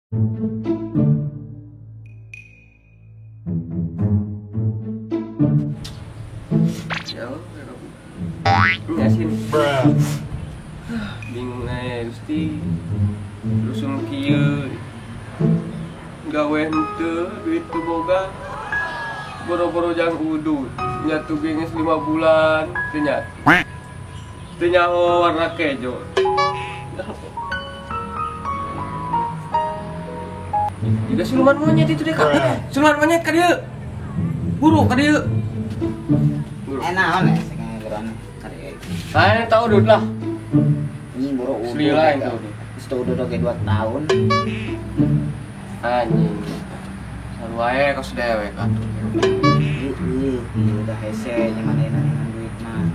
Ya sini. Bingung aja Gusti. Rusum kieu. Gawe henteu duit teu boga. Boro-boro jang udut. Nyatu geus 5 bulan teu nya. Teu nyaho warna kejo. Juga siluman monyet itu deh kak. Siluman monyet ka dieu. Buru ka dieu. Enak ya sekarang geran karya. Saya tahu udut lah. Ini buru udah. Asli lain tahu. Itu udah kayak 2 tahun. Anjing. Saru wae kos dewe kan. Udah hese nyaman duit mah.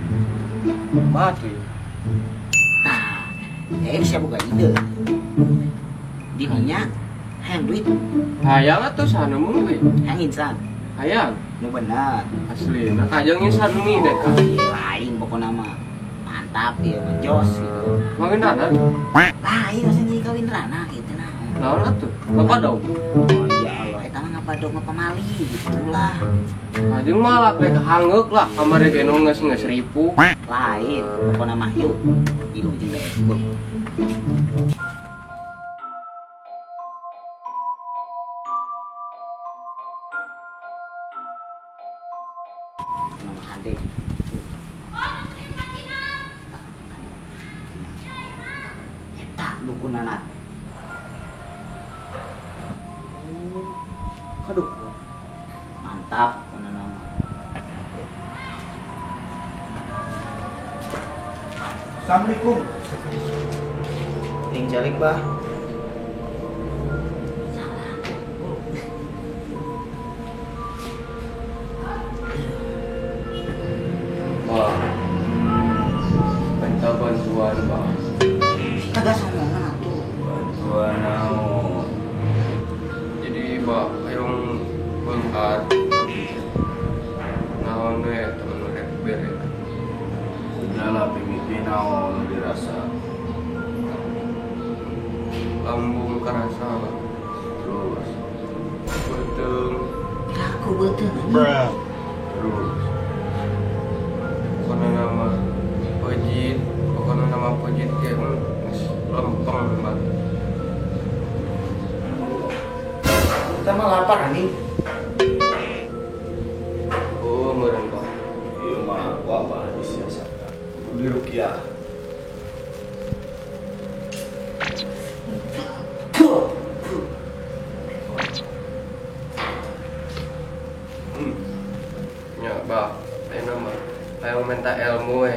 Mati. Bisa buka ide. Dininya hayang duit, Hayang atuh sana mun we. hayang insan. Hayang. Nu bener. Asli. Nah kajang insan mi deh kan. Lain pokoknya mah. Mantap ya, jos gitu. Mangin dana. Lain masa jadi kawin rana gitu nah. Naon atuh? Bapak dong. Oh ya Allah, eta mah ngapadog mah pamali gitulah. Kajang malah rek hangeuk lah kamari ge nu geus ripu. Lain pokoknya mah yuk. Ilu jeung Facebook. Adik. Eta dukunana. Aduh. Mantap nama. Assalamualaikum. Ting jalik bah. Bang. Minta bantuan bang. Kagak sombongan atuh. Bantuan naon? Jadi bang, hayong beunghar. Naon we temen rek bere. Udahlah pimiti naon dirasa. Lambung karasa bang. Terus. Beuteung. Aku betul nih. Terus. Pokoknya nama pejit. Pokoknya nama pejit kayak lempeng bang. Kita mah lapar nih. Oh meureun bang. Ieu mah wabah disiasatkan. Di rukiah. Ya bang, ayo nama. Ayo minta ilmu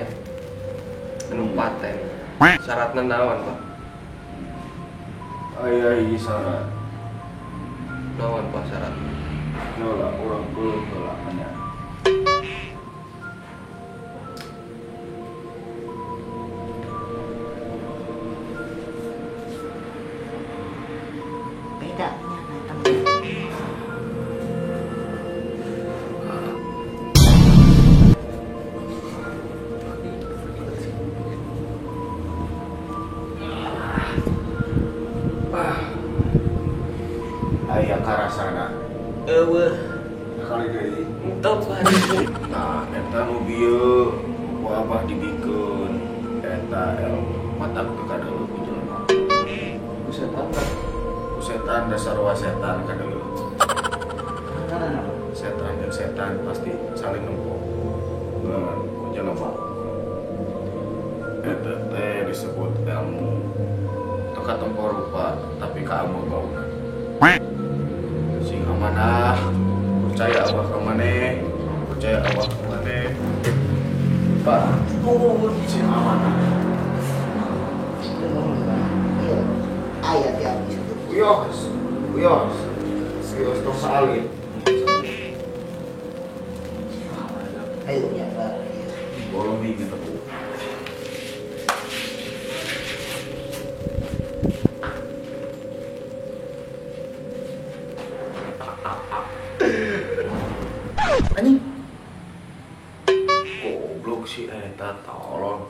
anu paten. Syaratna naon bang? Aya ieu syarat. Naon bang syaratna? Nolah urang kulit nolah anya. Beda. Aya karasana. Eueuh, Kali deui. entep bang. Nah, eta nu bieu wabah dibikeun eta matak teu kadeuleuk ku jelema. Buset apa? Ku setan dasar wasetan kadeuleuk. Setan jeung setan pasti saling nempok. Ngan ku jelema. Eta teh disebut ilmu. Teu katempo rupa tapi kaameuh gauna. Sing amanah percaya Allah ka maneh, percaya Allah ka maneh. Pak, sing amanah. Ayat ya. Uyos, uyos, uyos tong salin. Ayo ya. Bolong di gitu. Anjing. Goblok si eta tolong.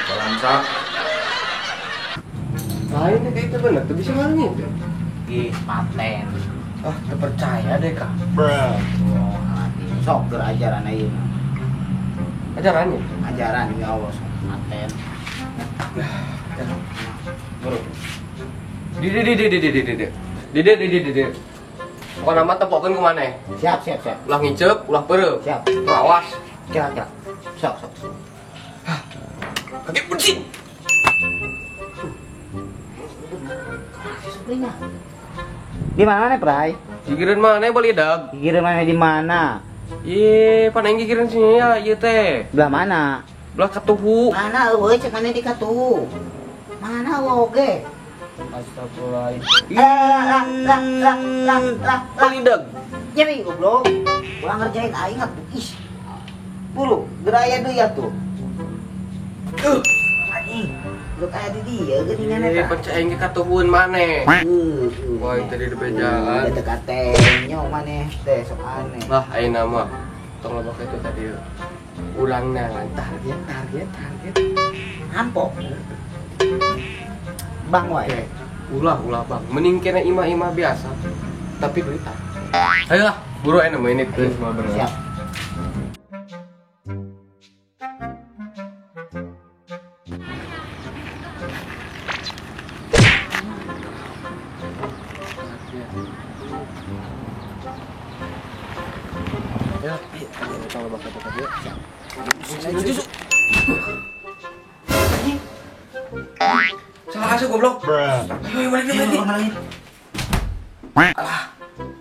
Balansak. Lain kayak itu bener, tuh bisa ngalangin. Ih, paten. Ah, terpercaya deh kak. Oh, sok ger ajaran ayeuna. Ajarannya. Ajaran ya Allah sok paten. Bro. Dede. Pokok nama tepokan kemana? Siap. Ulah ngicep, ulah pereu. Siap. Awas. Siap. Sok. Kaki bersih. Di mana nih, Prai? Gigireun mana boleh dag? Gigireun mana di mana? Ih, paneng gigireun sini ya, ieu teh. Belah mana? Belah katuhu. Mana eueuh cek mana di katuhu? Mana oge? Astagfirullahaladzim. Lah. Boleh dag. Jadi goblok. Ulang ngerjain aing atuh. Ih. Bulu, geraya deui atuh. Anjing. Lu aya di dieu geuningan Ih, eta. percaya ge katuhueun maneh. Wah, itu di bejaan. Udah dekat teh, nyong maneh teh sok aneh. Lah, ayeuna mah tong loba itu tadi. Ulangna target. Hampok. Bang wae. Ulah bang. Mending kena imah biasa. Tapi duitan. Ayolah, buru aya menit geus mah bener. Siap. Ya, tong loba itu tadi. Salah asuh goblok. Ayo balik. Ngalangit. Alah,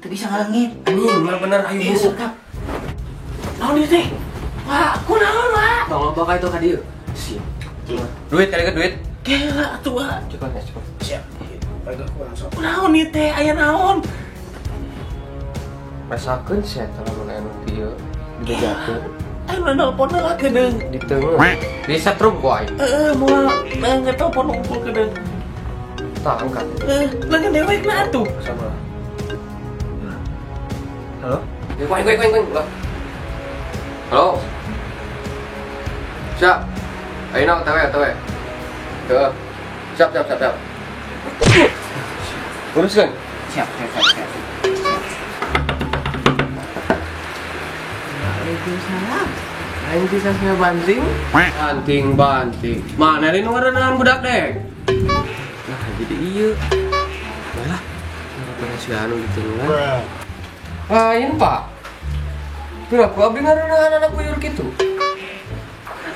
teu bisa ngalangit. Anjing, mal bener ayo Iya, buru. sekap. Naon ieu teh? Wah, kunaon, Wah? Tong loba ka itu ka dieu. Siap. Duit kali ke duit. Kela atuh, Wah. Cepat. Siap. Baiklah, kurang sok. Naon ieu teh aya naon? Rasakeun sih eta lamun anu dieu dibejakeun. Ayo nelpon heula kedeung. Di tengah. Di setrum ku aing. Moal ngetelepon unggul kedeung. Tak angkat. Lengan dewek na atuh. Sama. Halo? Kuing. Halo? Siap. Ayo tawe. Tuh. Siap. Uruskan. Siap. Waalaikumsalam. Aing bisa saya banting. Banting. Mana ini ngaranna budak dek? Nah, jadi iya. Lah. Kenapa si anu gitu kan? Lain, Pak. Kenapa abdi ngaranna anak buyur gitu?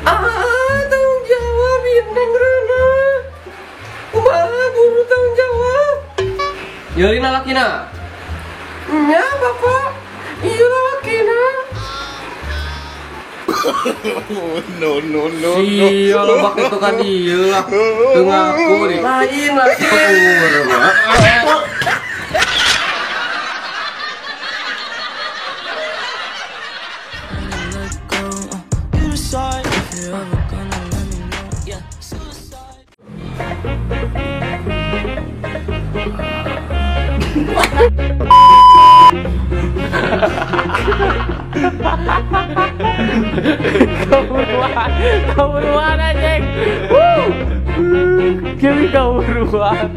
Tanggung jawab ieu Neng Rana. Kumaha buru tanggung jawab? Yeulina lakina. Nya, Bapak. Ieu lakina. No. Iya lo bak itu kan iya lah. Tengah aku nih. Lain lagi. Kauruan anjing. Kiri kauruan.